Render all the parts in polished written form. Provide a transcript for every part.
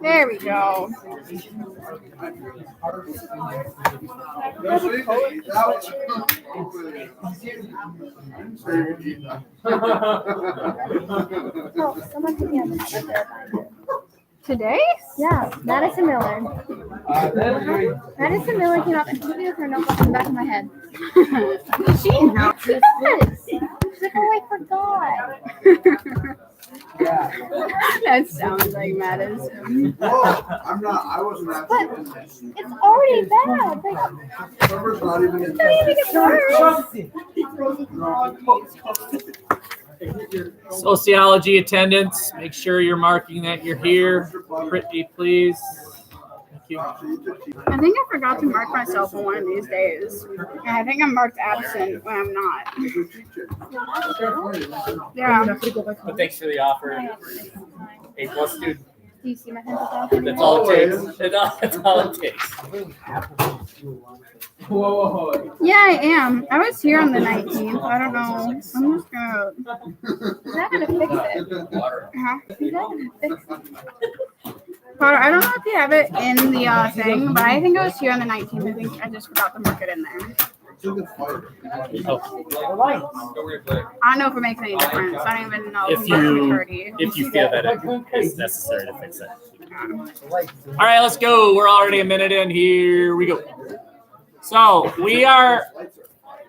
There we go. Oh, someone put me on the spot. Today? Yeah, Madison Miller. Madison Miller came up and hit me with her notebook in the back of my head. She knows. Yes. She's like, oh, I forgot. That sounds like Madison. I'm not. I wasn't actually in this. It's already bad. Like, Summer's not even in. it doesn't even get worse. Sociology attendance. Make sure you're marking that you're here. Pretty, please. Thank you. I think I forgot to mark myself on one of these days. And I think I'm marked absent when I'm not. Yeah. But thanks for the offer. A+ student. Do you see my pencil? That's all it takes. That's all it takes. Yeah, I am. I was here on the 19th. I don't know. I'm just gonna. He's not gonna fix it. Uh-huh. He's not gonna fix it. But I don't know if you have it in the thing, but I think it was here on the 19th. I think I just forgot to mark it in there. I don't know if it makes any difference. I don't even know If you feel that it is necessary to fix it. All right, let's go. We're already a minute in. Here we go. So we are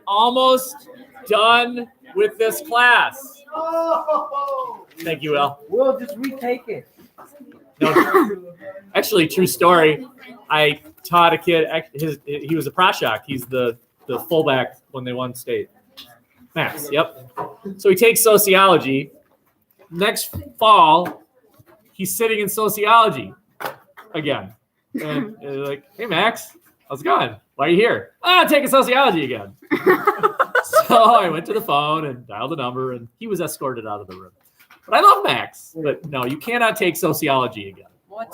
almost done with this class. Thank you, Will. We'll just retake it. No, actually, true story. I taught a kid. He was a Proshok. He's the fullback when they won state. Max. Yep. So he takes sociology. Next fall, he's sitting in sociology again. And like, hey, Max, how's it going? Why are you here? Taking sociology again. So I went to the phone and dialed the number, and he was escorted out of the room. But I love Max. But no, you cannot take sociology again. What?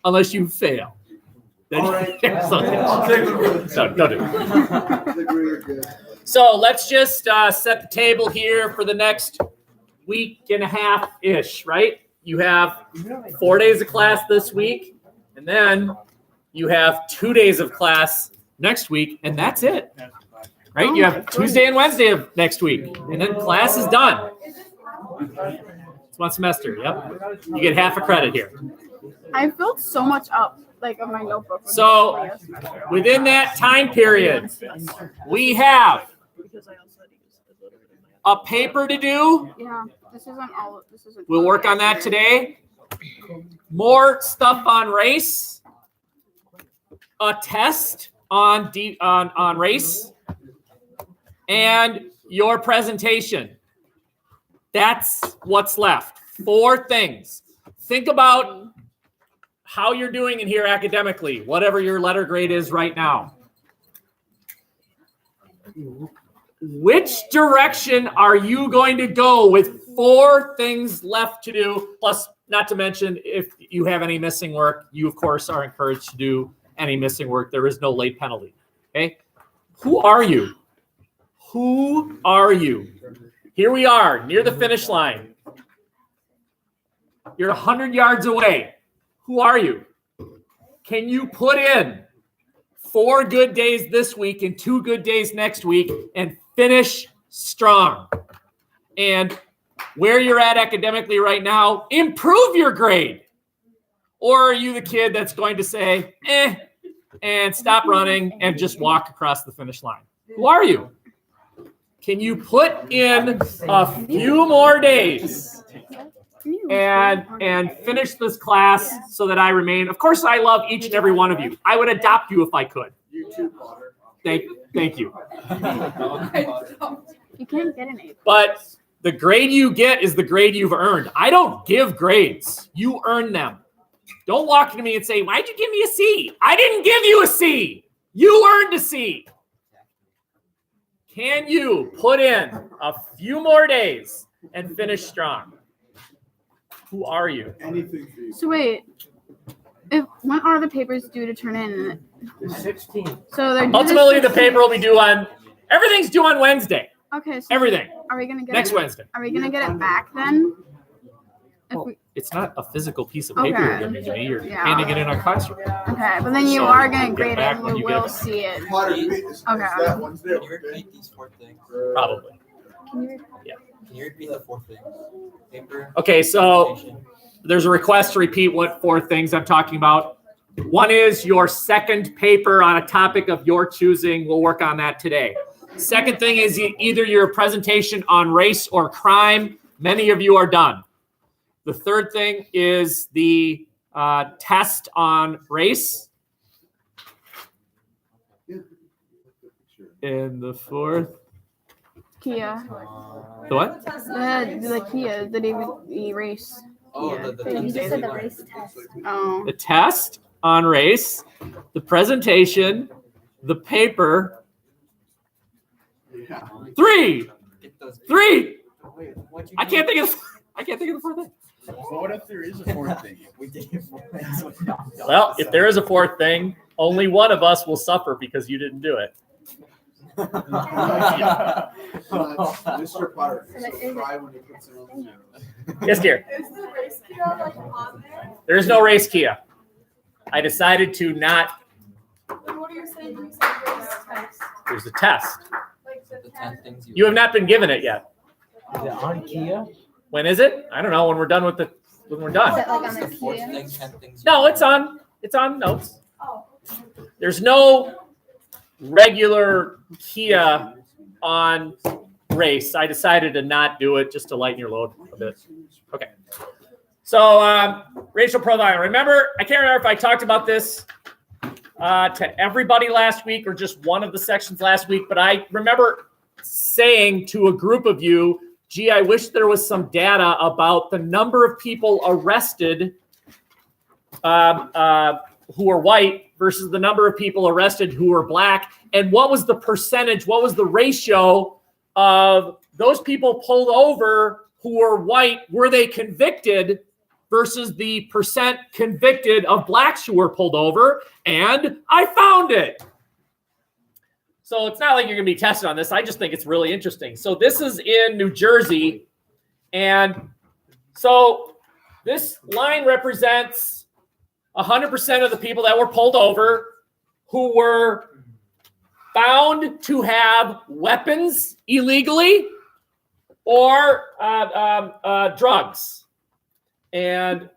Unless you fail. Then so don't do it. So let's just set the table here for the next week and a half-ish, right? You have 4 days of class this week, and then you have 2 days of class next week, and that's it. Right? You have Tuesday and Wednesday of next week, and then class is done. It's one semester, yep. You get half a credit here. I filled so much up, like, on my notebook. So within that time period, we have a paper to do. Yeah, this isn't all. This isn't. We'll work on that today. More stuff on race. A test on race, and your presentation. That's what's left. 4 things. Think about how you're doing in here academically, whatever your letter grade is right now. Which direction are you going to go with 4 things left to do? Plus, not to mention, if you have any missing work, you, of course, are encouraged to do any missing work. There is no late penalty. Okay? Who are you? Who are you? Here we are, near the finish line. You're 100 yards away. Who are you? Can you put in 4 good days this week and 2 good days next week and finish strong? And where you're at academically right now, improve your grade. Or are you the kid that's going to say, and stop running and just walk across the finish line? Who are you? Can you put in a few more days and finish this class so that I remain? Of course, I love each and every one of you. I would adopt you if I could. You too, Potter. Thank you. You can't get an A. But the grade you get is the grade you've earned. I don't give grades. You earn them. Don't walk to me and say, why'd you give me a C? I didn't give you a C. You earned a C. Can you put in a few more days and finish strong? Who are you? Anything for you. So wait, when are the papers due to turn in? The 16th. So they're due Ultimately, the paper will be due on, everything's due on Wednesday. Okay. So Everything. Are we gonna get Next it, Wednesday. Are we gonna get it back then? it's not a physical piece of paper you're Okay. giving to me. You're Yeah. handing it in our classroom. Okay, but then you So are gonna we'll grade get it back and when you you get will it. see it. Potter, is Okay. that Wednesday? Can you repeat these 4 things? Probably. Can you repeat the 4 things? Paper. Okay, so presentation. there's a request to repeat what 4 things I'm talking about. One is your second paper on a topic of your choosing. We'll work on that today. Second thing is either your presentation on race or crime. Many of you are done. The third thing is the test on race. And the fourth, Kia. the what? The Kia, the David race. Oh, Yeah. the You just said the learning. race test. Oh. The test on race, the presentation, the paper. Yeah. 3. Get those. 3. Wait, what'd you I do? can't think of the fourth thing. Well, what if there is a fourth thing? We did it 4 things. We knocked out Well, the if there is a fourth thing, only one of us will suffer because you didn't do it. Mr. Potter, So that so is- cry when he puts it on the Yes, dear. Is the race Kia like on there? There is no race Kia. I decided to not. Then what are you saying when you say race test? There's a test. Like the The 10? 10 things You have not been given it yet. Is it on Kia? When is it? I don't know. When we're done with the. When we're Is done. that like on The the 4th Kia? thing, 10 things. No, it's on. It's on notes. Oh. There's no regular Kia on race. I decided to not do it just to lighten your load a bit. Okay. So racial profiling. Remember, I can't remember if I talked about this to everybody last week or just one of the sections last week, but I remember saying to a group of you, gee, I wish there was some data about the number of people arrested who are white versus the number of people arrested who are black. And what was the percentage, what was the ratio of those people pulled over who were white? Were they convicted versus the percent convicted of blacks who were pulled over? And I found it. So it's not like you're going to be tested on this. I just think it's really interesting. So this is in New Jersey. And so this line represents 100% of the people that were pulled over who were found to have weapons illegally or drugs. And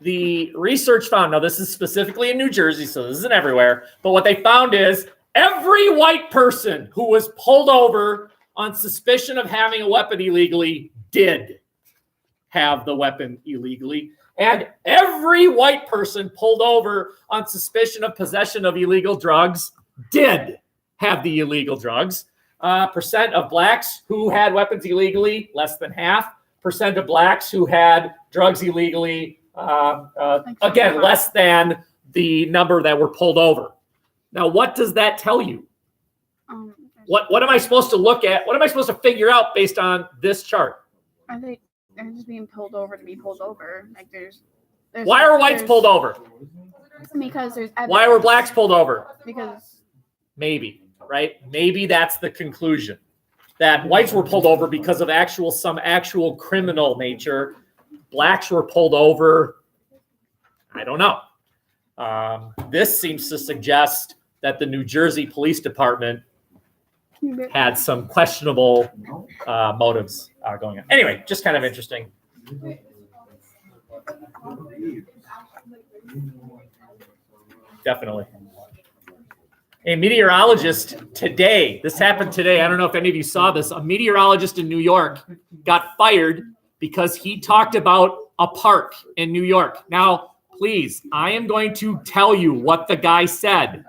the research found, now this is specifically in New Jersey, so this isn't everywhere, but what they found is every white person who was pulled over on suspicion of having a weapon illegally did have the weapon illegally. And every white person pulled over on suspicion of possession of illegal drugs did have the illegal drugs. Percent of blacks who had weapons illegally, less than half. Percent of blacks who had drugs illegally, again, less than the number that were pulled over. Now, what does that tell you? What am I supposed to look at? What am I supposed to figure out based on this chart? I think they're just being pulled over to be pulled over. Like there's Why are whites pulled over? Because there's Why were blacks pulled over? Because Maybe, right? Maybe that's the conclusion. That whites were pulled over because of some actual criminal nature. Blacks were pulled over. I don't know. This seems to suggest that the New Jersey Police Department had some questionable motives going on. Anyway, just kind of interesting. Definitely. A meteorologist today, this happened today. I don't know if any of you saw this. A meteorologist in New York got fired because he talked about a park in New York. Now, please, I am going to tell you what the guy said.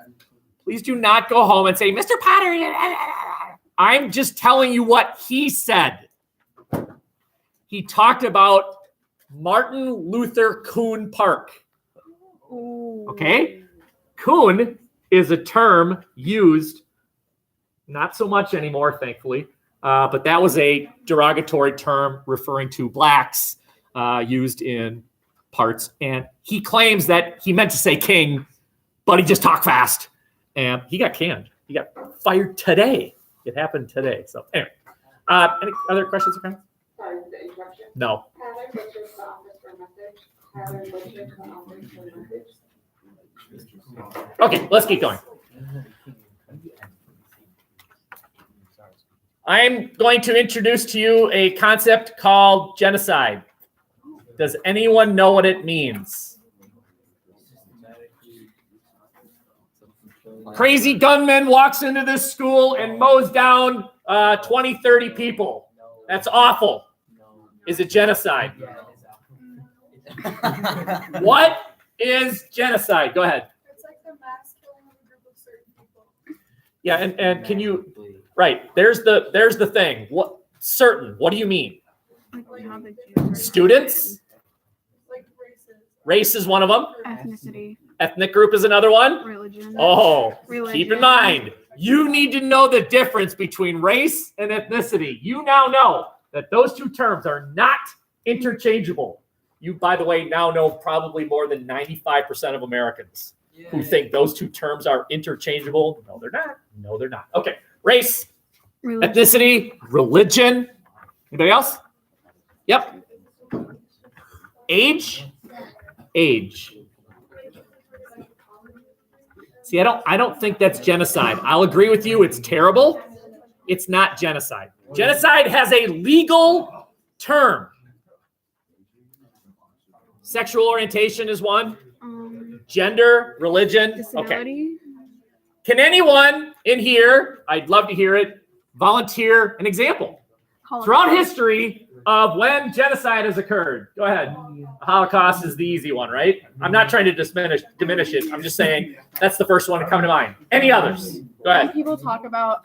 Please do not go home and say, Mr. Potter. I'm just telling you what he said. He talked about Martin Luther Coon Park. Okay? Coon is a term used, not so much anymore, thankfully, but that was a derogatory term referring to blacks used in parts. And he claims that he meant to say king, but he just talked fast. And he got canned. He got fired today. It happened today. So anyway, any other questions or comments? Sorry, the interruption. No. Heather, what's your office from Okay, let's keep going. I'm going to introduce to you a concept called genocide. Does anyone know what it means? Crazy gunman walks into this school and mows down 20, 30 people. That's awful. Is it genocide? What is genocide? Go ahead. It's like the mass killing of a group of certain people. Yeah, and can you, right, there's the thing. What certain, what do you mean? Like how the Jews are Students? Like races. Race is one of them. ethnicity, Ethnic group is another one. religion. Oh, Religion. keep in mind, you need to know the difference between race and ethnicity. You now know that those two terms are not interchangeable. You, by the way, now know probably more than 95% of Americans who think those two terms are interchangeable. No, they're not. No, they're not. Okay, race, Religion. ethnicity, religion. Anybody else? Yep. Age. See, I don't think that's genocide. I'll agree with you. It's terrible. It's not genocide. Genocide has a legal term. Sexual orientation is one. Gender, religion. Okay. Disability. Can anyone in here, I'd love to hear it, volunteer an example throughout history of when genocide has occurred? Go ahead. Holocaust is the easy one, right? I'm not trying to diminish it. I'm just saying that's the first one to come to mind. Any others? Go When ahead. people talk about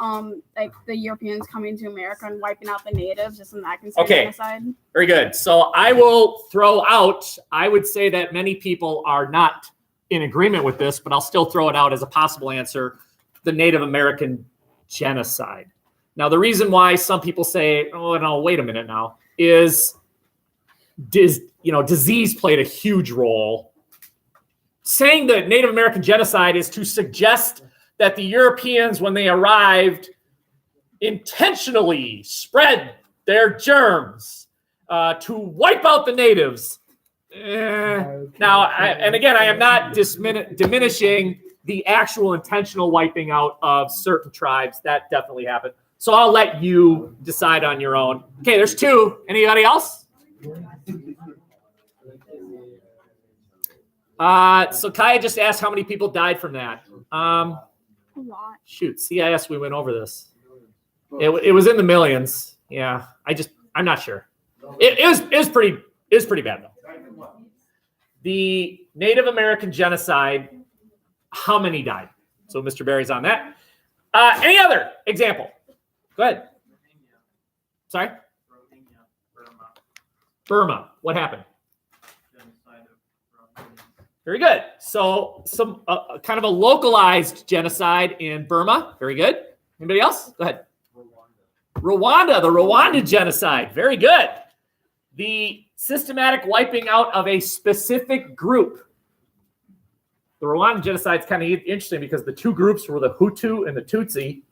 like the Europeans coming to America and wiping out the natives, isn't that considered Okay. genocide? Very good. So I will throw out, I would say that many people are not in agreement with this, but I'll still throw it out as a possible answer, the Native American genocide. Now, the reason why some people say, oh, no, wait a minute now, is disease played a huge role. Saying that Native American genocide is to suggest that the Europeans, when they arrived, intentionally spread their germs to wipe out the natives. Now, and again, I am not diminishing the actual intentional wiping out of certain tribes. That definitely happened. So I'll let you decide on your own. Okay, there's two. Anybody else? So Kaya just asked how many people died from that. A lot. Shoot, CIS, we went over this. It was in the millions. Yeah, I'm not sure. It was pretty bad though. The Native American genocide, how many died? So Mr. Barry's on that. Any other example? Go ahead. Sorry? Burma. What happened? Very good. So some kind of a localized genocide in Burma. Very good. Anybody else? Go ahead. Rwanda, the Rwanda genocide. Very good. The systematic wiping out of a specific group. The Rwandan genocide is kind of interesting because the two groups were the Hutu and the Tutsi,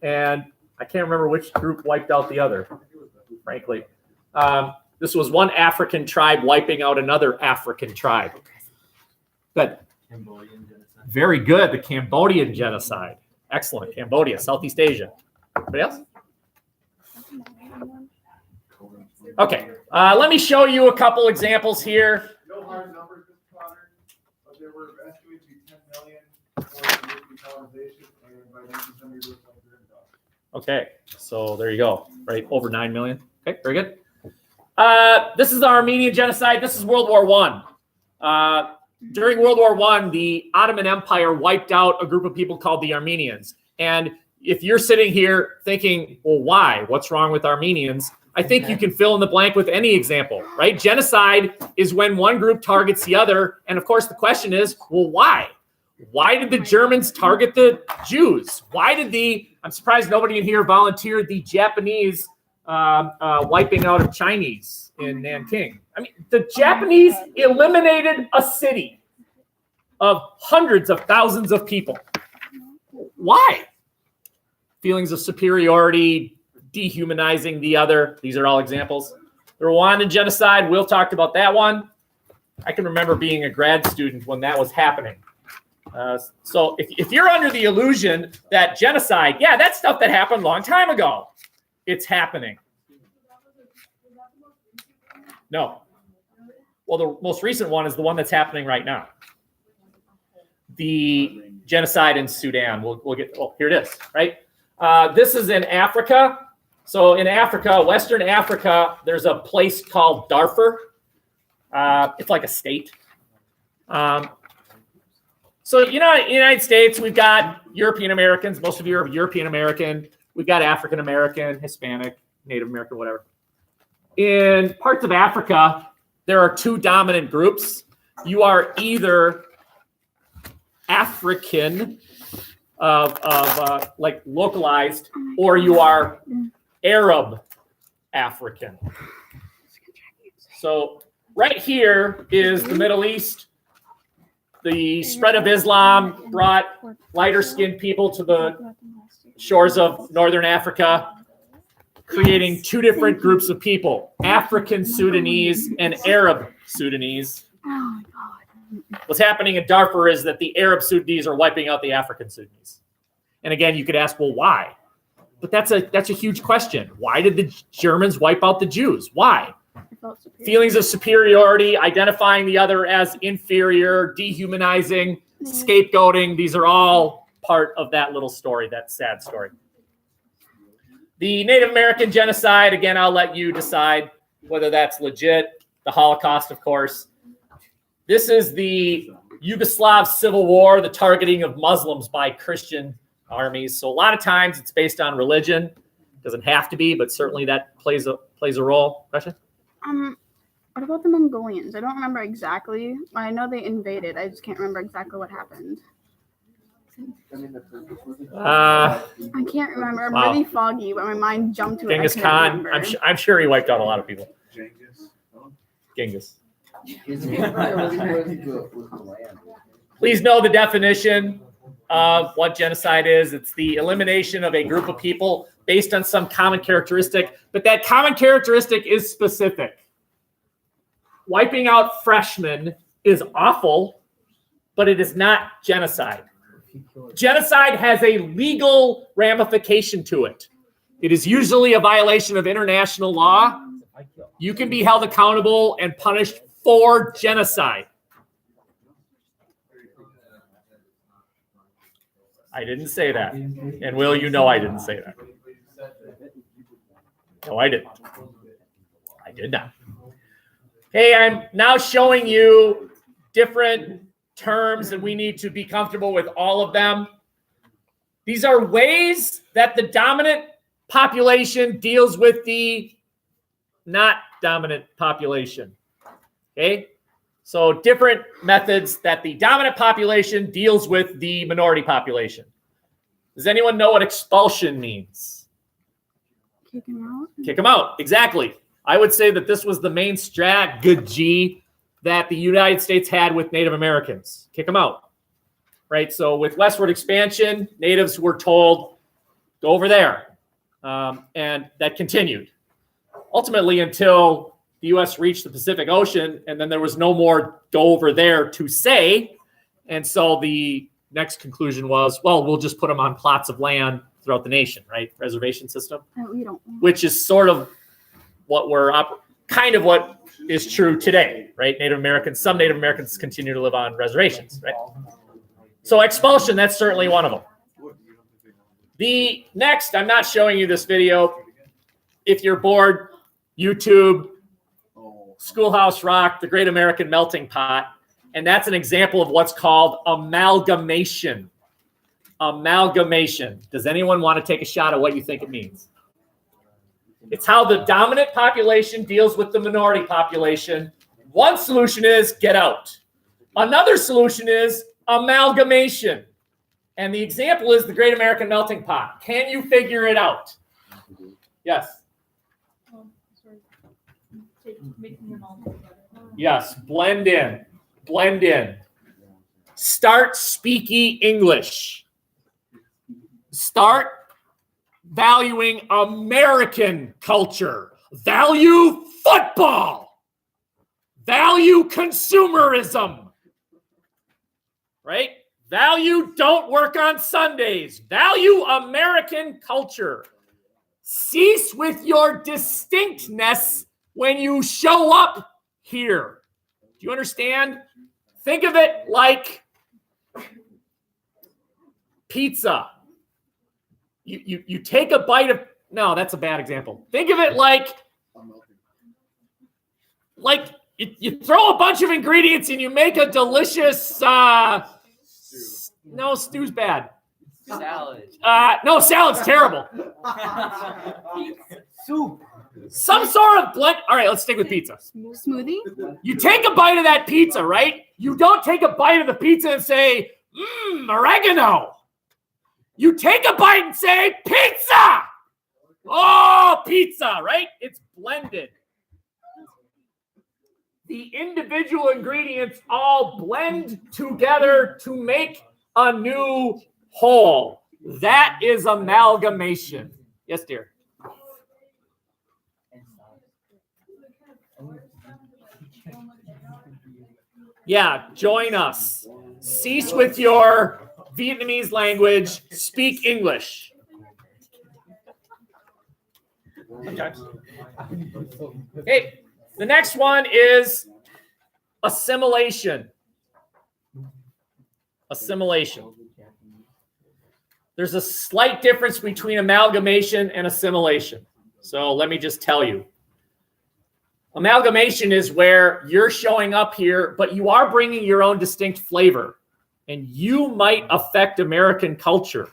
and I can't remember which group wiped out the other, frankly. This was one African tribe wiping out another African tribe. Good. Very good. The Cambodian genocide. Excellent. Cambodia, Southeast Asia. Anybody else? Okay. Let me show you a couple examples here. No hard numbers, Mr. Connor, but there were estimated to be 10 million for the colonization, and by 1900 it was like 100 million. Okay. So there you go. Right. Over 9 million. Okay. Very good. This is the Armenian genocide. This is World War I. During World War I, the Ottoman Empire wiped out a group of people called the Armenians. And if you're sitting here thinking, well, why? What's wrong with Armenians? I think you can fill in the blank with any example, right? Genocide is when one group targets the other. And of course, the question is, well, why? Why did the Germans target the Jews? I'm surprised nobody in here volunteered the Japanese wiping out of Chinese in Nanking. I mean, the Japanese eliminated a city of hundreds of thousands of people. Why? Feelings of superiority, dehumanizing the other. These are all examples. The Rwandan genocide, Will talked about that one. I can remember being a grad student when that was happening. So if you're under the illusion that genocide, yeah, that's stuff that happened a long time ago. It's happening. No. Well, the most recent one is the one that's happening right now. The genocide in Sudan. We'll get, oh, here it is, right? This is in Africa. So in Africa, Western Africa, there's a place called Darfur. It's like a state. So, United States, we've got European Americans. Most of you are European American. We've got African American, Hispanic, Native American, whatever. In parts of Africa, there are two dominant groups. You are either African, like localized, or you are Arab African. So right here is the Middle East. The spread of Islam brought lighter-skinned people to the shores of northern Africa, creating two different groups of people, African Sudanese and Arab Sudanese. What's happening in Darfur is that the Arab Sudanese are wiping out the African Sudanese. And again, you could ask, well, why? But that's a huge question. Why did the Germans wipe out the Jews? Why? Feelings of superiority, identifying the other as inferior, dehumanizing, scapegoating. These are all part of that little story, that sad story. The Native American genocide, again, I'll let you decide whether that's legit. The Holocaust, of course. This is the Yugoslav Civil War, the targeting of Muslims by Christian armies. So a lot of times it's based on religion. Doesn't have to be, but certainly that plays a role. Question? What about the Mongolians? I don't remember exactly. I know they invaded. I just can't remember exactly what happened. I can't remember. I'm really foggy, but my mind jumped to it. Genghis Khan. I'm sure he wiped out a lot of people. Genghis. Please know the definition of what genocide is. It's the elimination of a group of people based on some common characteristic, but that common characteristic is specific. Wiping out freshmen is awful, but it is not genocide. Genocide has a legal ramification to it. It is usually a violation of international law. You can be held accountable and punished for genocide. I didn't say that. And Will, you know I didn't say that. No, I didn't. I did not. Hey, I'm now showing you different terms, and we need to be comfortable with all of them. These are ways that the dominant population deals with the not dominant population. Okay? So different methods that the dominant population deals with the minority population. Does anyone know what expulsion means? Kick them out? Kick them out, exactly. I would say that this was the main strategy that the United States had with Native Americans. Kick them out, right? So with westward expansion, natives were told, go over there. And that continued. Ultimately, until the U.S. reached the Pacific Ocean, and then there was no more go over there to say. And so the next conclusion was, well, we'll just put them on plots of land throughout the nation, right? Reservation system. We don't. Which is sort of what kind of what is true today, right? Some Native Americans continue to live on reservations, right? So expulsion, that's certainly one of them. The next, I'm not showing you this video. If you're bored, YouTube, Schoolhouse Rock, The Great American Melting Pot, and that's an example of what's called amalgamation. Amalgamation. Does anyone want to take a shot at what you think it means? It's how the dominant population deals with the minority population. One solution is get out. Another solution is amalgamation. And the example is the Great American Melting Pot. Can you figure it out? Yes. Yes, blend in. Blend in. Start speaking English. Start valuing American culture. value football, value consumerism, right? Value don't work on Sundays, value American culture. Cease with your distinctness when you show up here. Do you understand? Think of it like pizza. You take a bite of, no, that's a bad example. Think of it like you throw a bunch of ingredients and you make a delicious, no, stew's bad. Salad. No, salad's terrible. Soup. Some sort of blend. All right, let's stick with pizza. Smoothie? You take a bite of that pizza, right? You don't take a bite of the pizza and say, oregano. You take a bite and say, pizza. Oh, pizza, right? It's blended. The individual ingredients all blend together to make a new whole. That is amalgamation. Yes, dear. Yeah, join us. Cease with your Vietnamese language. Speak English. Sometimes. Okay, the next one is assimilation. Assimilation. There's a slight difference between amalgamation and assimilation. So let me just tell you. Amalgamation is where you're showing up here, but you are bringing your own distinct flavor, and you might affect American culture.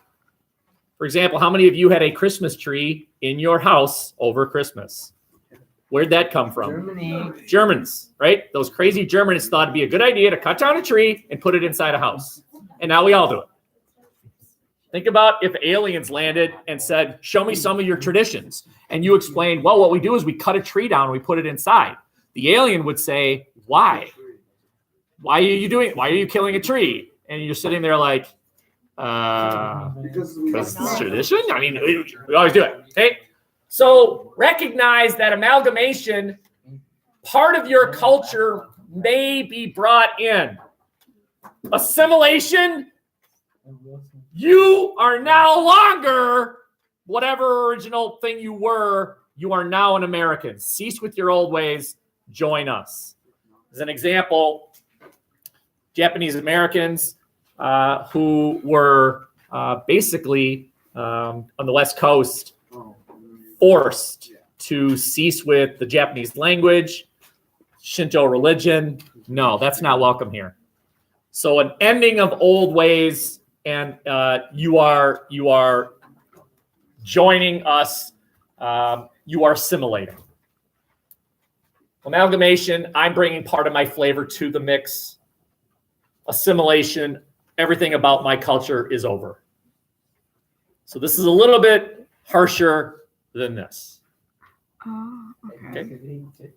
For example, how many of you had a Christmas tree in your house over Christmas? Where'd that come from? Germany. Germans, right? Those crazy Germans thought it'd be a good idea to cut down a tree and put it inside a house. And now we all do it. Think about if aliens landed and said, show me some of your traditions. And you explain, well, what we do is we cut a tree down and we put it inside. The alien would say, why? Why are you doing it? Why are you killing a tree? And you're sitting there like, because it's tradition? I mean, we always do it. Okay? So recognize that amalgamation, part of your culture may be brought in. Assimilation, you are no longer whatever original thing you were. You are now an American. Cease with your old ways. Join us. As an example, Japanese Americans who were basically on the West Coast forced to cease with the Japanese language, Shinto religion. No, that's not welcome here. So an ending of old ways, and you are joining us. You are assimilating. Amalgamation, I'm bringing part of my flavor to the mix. Assimilation, everything about my culture is over. So this is a little bit harsher than this. Oh, okay. Okay.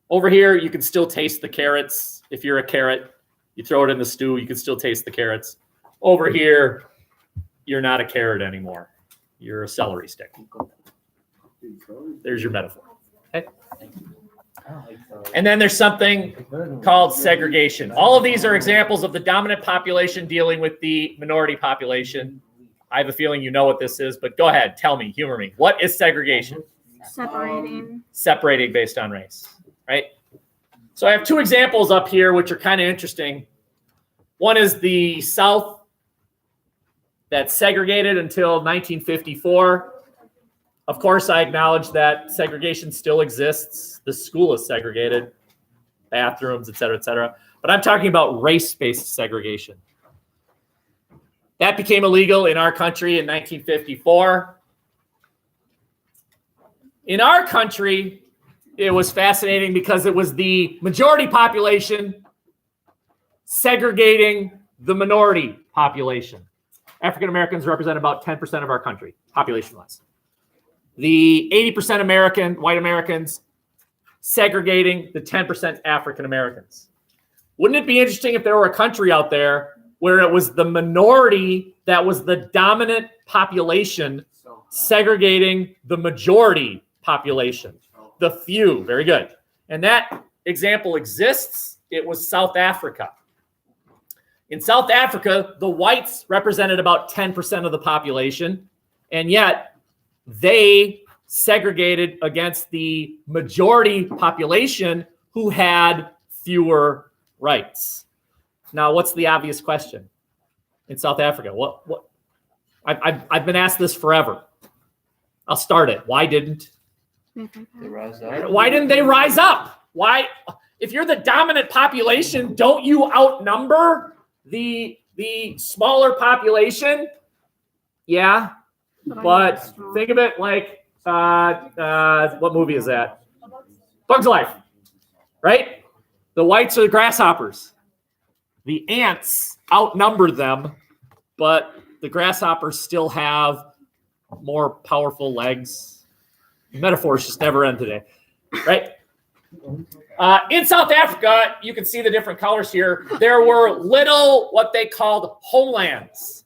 Over here, you can still taste the carrots. If you're a carrot, you throw it in the stew, you can still taste the carrots. Over here, you're not a carrot anymore. You're a celery stick. There's your metaphor. Okay. And then there's something called segregation. All of these are examples of the dominant population dealing with the minority population. I have a feeling you know what this is, but go ahead, tell me, humor me. What is segregation? Separating based on race, right? So I have two examples up here which are kind of interesting. One is the South that segregated until 1954. Of course, I acknowledge that segregation still exists. The school is segregated, bathrooms, et cetera, et cetera. But I'm talking about race-based segregation. That became illegal in our country in 1954. In our country, it was fascinating because it was the majority population segregating the minority population. African Americans represent about 10% of our country, population-wise. The 80% American, white Americans, segregating the 10% African Americans. Wouldn't it be interesting if there were a country out there where it was the minority that was the dominant population segregating the majority population. The few, very good. And that example exists. It was South Africa. In South Africa, the whites represented about 10% of the population, and yet they segregated against the majority population who had fewer rights. Now, what's the obvious question in South Africa? I've been asked this forever. I'll start it. Why didn't They rise up. Why didn't they rise up? Why, if you're the dominant population, don't you outnumber the smaller population? Yeah, but think of it like what movie is that? Bug's Life, right? The whites are the grasshoppers. The ants outnumber them, but the grasshoppers still have more powerful legs. Metaphors just never end today, right? In South Africa, you can see the different colors here. There were little, what they called homelands.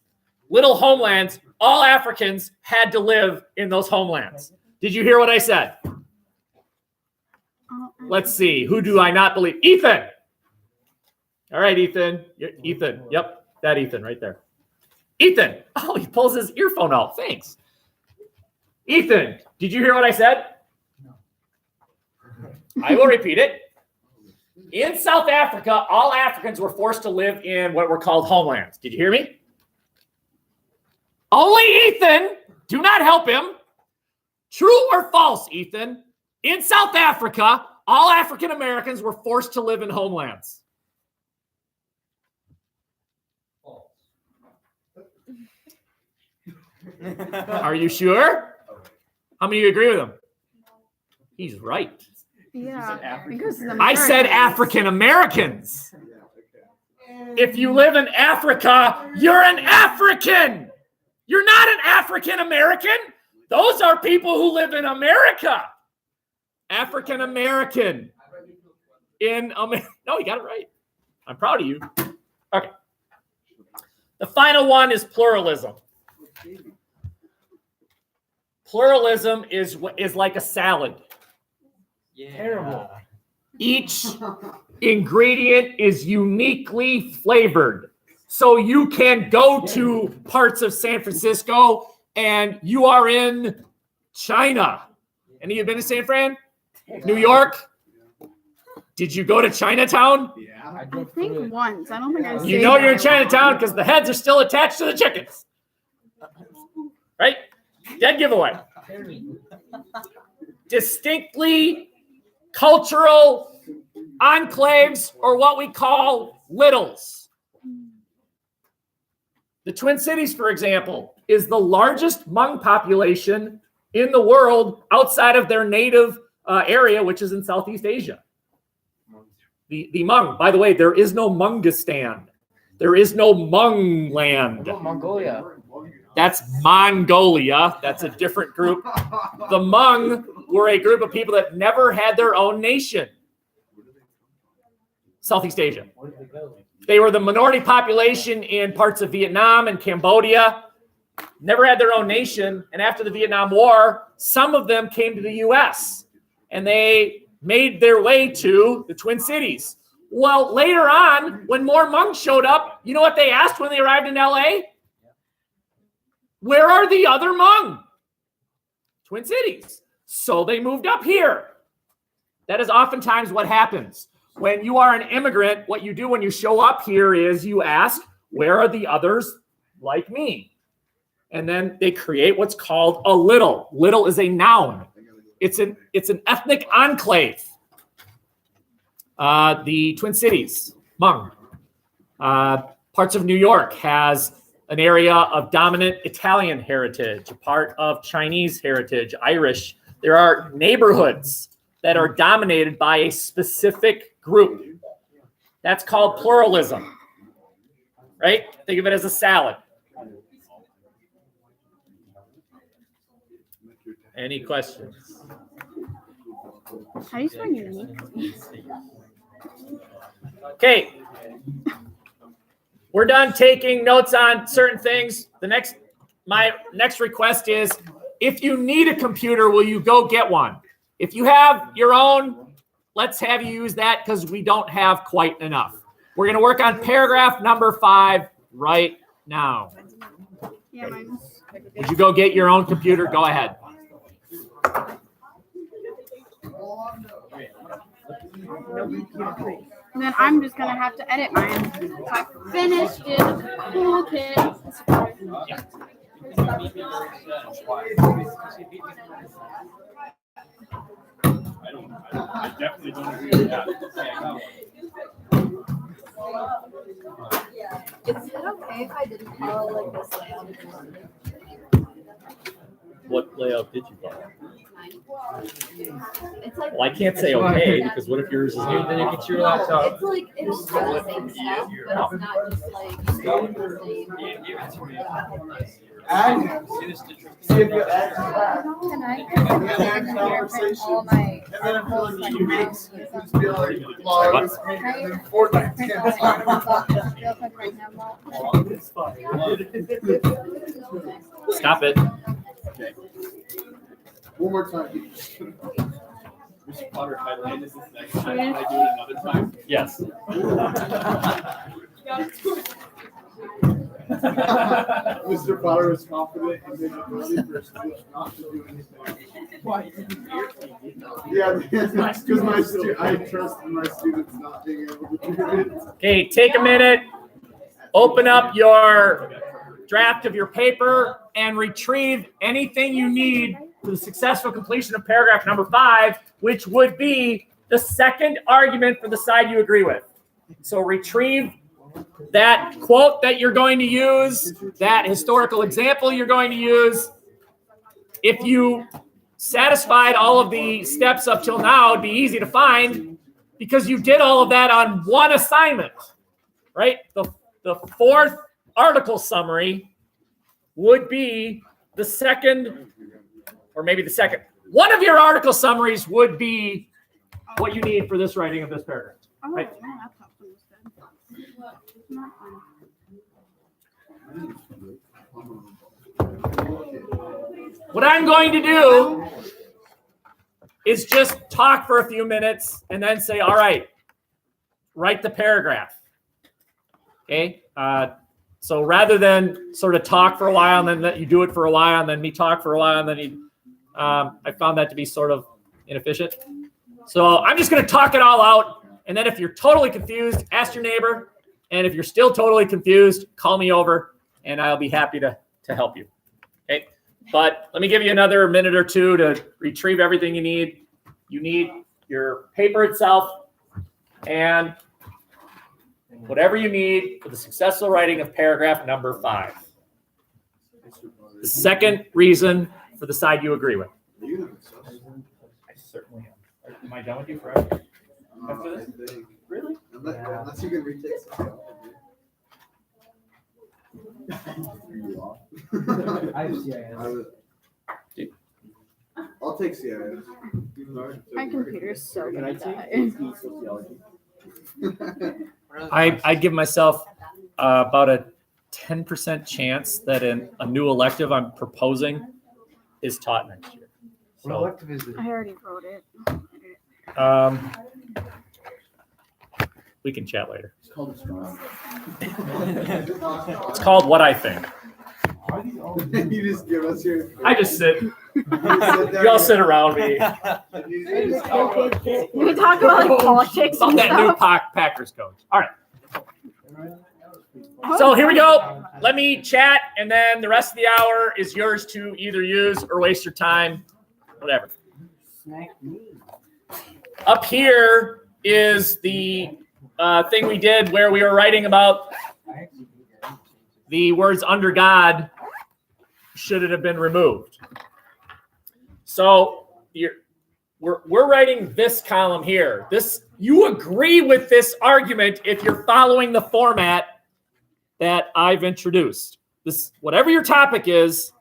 Little homelands. All Africans had to live in those homelands. Did you hear what I said? Let's see. Who do I not believe? Ethan. All right, Ethan. Ethan. Yep, that Ethan right there. Ethan. Oh, he pulls his earphone out. Thanks. Ethan, did you hear what I said? I will repeat it. In South Africa, all Africans were forced to live in what were called homelands. Did you hear me? Only Ethan. Do not help him. True or false, Ethan? In South Africa, all African Americans were forced to live in homelands. Are you sure? How many of you agree with him? He's right. Yeah. I said African Americans. If you live in Africa, you're an African. You're not an African American. Those are people who live in America. African American in America. No, you got it right. I'm proud of you. Okay. The final one is pluralism. Pluralism is like a salad. Yeah. Terrible. Each ingredient is uniquely flavored. So you can go to parts of San Francisco and you are in China. Any of you been to San Fran? New York? Did you go to Chinatown? I think once. I don't think I You stayed know there you're in long. Chinatown because the heads are still attached to the chickens. Right? Dead giveaway. Distinctly cultural enclaves, or what we call littles. The Twin Cities, for example, is the largest Hmong population in the world outside of their native area, which is in Southeast Asia. The Hmong, by the way, there is no Hmongistan. There is no Hmong land. What about Mongolia? That's Mongolia. That's a different group. The Hmong were a group of people that never had their own nation. Southeast Asia. Where did they go? They were the minority population in parts of Vietnam and Cambodia. Never had their own nation. And after the Vietnam War, some of them came to the U.S. and they made their way to the Twin Cities. Well, later on, when more Hmong showed up, you know what they asked when they arrived in L.A.? Where are the other Hmong? Twin Cities. So they moved up here. That is oftentimes what happens. When you are an immigrant, what you do when you show up here is you ask, where are the others like me? And then they create what's called a little. Little is a noun. It's an ethnic enclave. The Twin Cities, Hmong. Parts of New York has an area of dominant Italian heritage, a part of Chinese heritage, Irish. There are neighborhoods that are dominated by a specific group. That's called pluralism, right? Think of it as a salad. Any questions? How do you spell uniquely? Okay. We're done taking notes on certain things. My next request is if you need a computer, will you go get one? If you have your own, let's have you use that because we don't have quite enough. We're going to work on paragraph number 5 right now. Yeah, mine's. Did you go get your own computer? Go ahead. And then I'm just gonna have to edit mine. So I finished it. Cool kids. I definitely don't agree with that. Is it okay if I didn't follow like this layout? What layout did you follow? It's like Well, I can't say okay because what if yours is new? Then you get your laptop. it's like it's still the same stuff, but it's not just like the same. See if you add to that. Can I fingerprint all my And then for articles like like 2 now? weeks, just be like, well, this week, and then Fortnite. Print all my articles real quick right now. Stop it. One more time. Mr. Potter, if I land this next time, can I do it another time? Yes. Mr. Potter is confident in his ability for students not to do anything. Yeah, because I trust in my students not being able to do it. Okay, take a minute. Open up your draft of your paper and retrieve anything you need for the successful completion of paragraph number 5, which would be the second argument for the side you agree with. So retrieve that quote that you're going to use, that historical example you're going to use. If you satisfied all of the steps up till now, it'd be easy to find because you did all of that on one assignment, right? The fourth article summary would be the second, or maybe the second. One of your article summaries would be what you need for this writing of this paragraph. Oh, Right. my laptop was dead. Not fun. What I'm going to do is just talk for a few minutes and then say, all right, write the paragraph. Okay? So rather than sort of talk for a while and then let you do it for a while and then me talk for a while and then you, I found that to be sort of inefficient. So I'm just going to talk it all out. And then if you're totally confused, ask your neighbor. And if you're still totally confused, call me over and I'll be happy to help you. Okay? But let me give you another minute or two to retrieve everything you need. You need your paper itself and whatever you need for the successful writing of paragraph number 5. The second reason for the side you agree with. I certainly am. Am I done with you forever? After this? Really? Unless you can retake something. I have CIS. I'll take CIS. My computer's so Can I gonna take die. Sociology? I give myself about a 10% chance that a new elective I'm proposing is taught next year. What So, elective is it? I already wrote it. we can chat later. It's called a strong. It's called What I Think. You just give us your. I just sit. You Y'all sit around me. We can talk about like politics About and that new stuff. Packers coach. All right. So here we go. Let me chat, and then the rest of the hour is yours to either use or waste your time, whatever. Up here is the thing we did where we were writing about the words under God should it have been removed. So we're writing this column here. You agree with this argument if you're following the format that I've introduced. Whatever your topic is,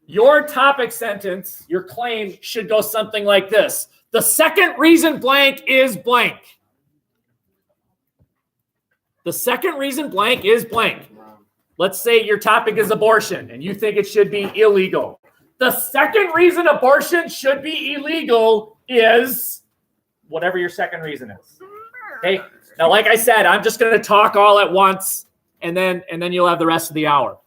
your topic sentence, your claim should go something like this. The second reason blank is blank. The second reason blank is blank. Let's say your topic is abortion and you think it should be illegal. The second reason abortion should be illegal is whatever your second reason is. Okay. Now, like I said, I'm just going to talk all at once, and then you'll have the rest of the hour.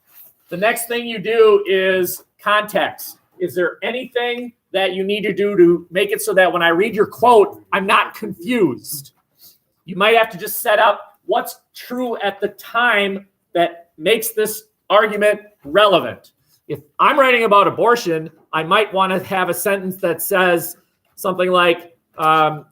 The next thing you do is context. Is there anything that you need to do to make it so that when I read your quote, I'm not confused? You might have to just set up what's true at the time that makes this argument relevant. If I'm writing about abortion, I might want to have a sentence that says something like, the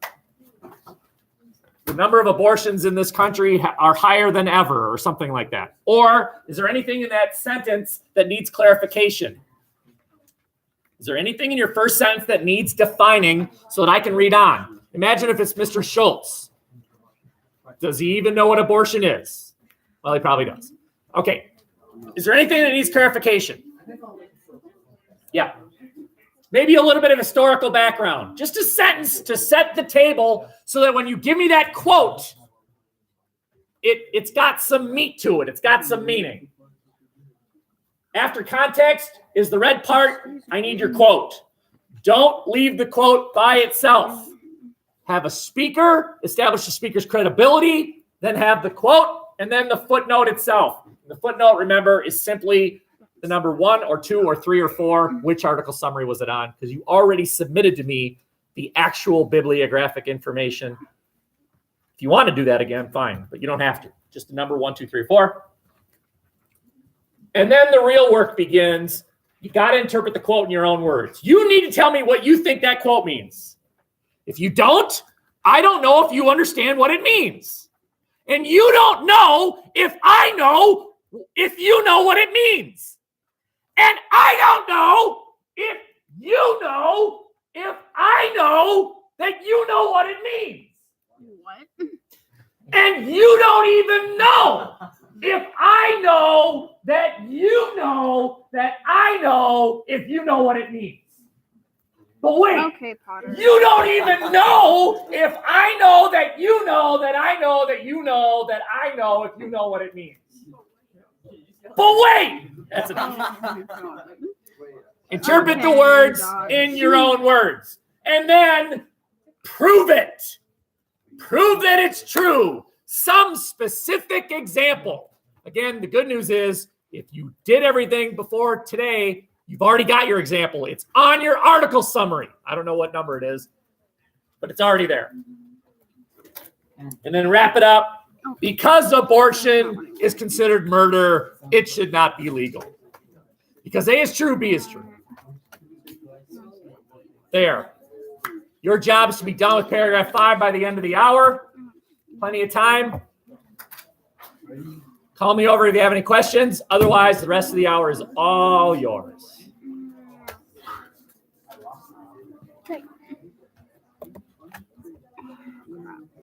number of abortions in this country are higher than ever, or something like that. Or is there anything in that sentence that needs clarification? Is there anything in your first sentence that needs defining so that I can read on? Imagine if it's Mr. Schultz. Does he even know what abortion is? Well, he probably does. Okay. Is there anything that needs clarification? Yeah. Maybe a little bit of historical background. Just a sentence to set the table so that when you give me that quote, it's got some meat to it. It's got some meaning. After context is the red part. I need your quote. Don't leave the quote by itself. Have a speaker, establish the speaker's credibility, then have the quote, and then the footnote itself. The footnote, remember, is simply the number 1 or 2 or 3 or 4. Which article summary was it on? Because you already submitted to me the actual bibliographic information. If you want to do that again, fine, but you don't have to. Just the number 1, 2, 3, 4. And then the real work begins. You got to interpret the quote in your own words. You need to tell me what you think that quote means. If you don't, I don't know if you understand what it means. And you don't know if I know if you know what it means. And I don't know if you know if I know that you know what it means. What? And you don't even know if I know that you know that I know if you know what it means. But wait, Okay, Potter. you don't even know if I know that you know that I know that you know that I know if you know what it means. But wait, that's enough. Interpret the words in your own words. And then prove it. Prove that it's true. Some specific example. Again, the good news is if you did everything before today, you've already got your example. It's on your article summary. I don't know what number it is, but it's already there. And then wrap it up. Because abortion is considered murder, it should not be legal. Because A is true, B is true. There. Your job is to be done with paragraph 5 by the end of the hour. Plenty of time. Call me over if you have any questions. Otherwise, the rest of the hour is all yours.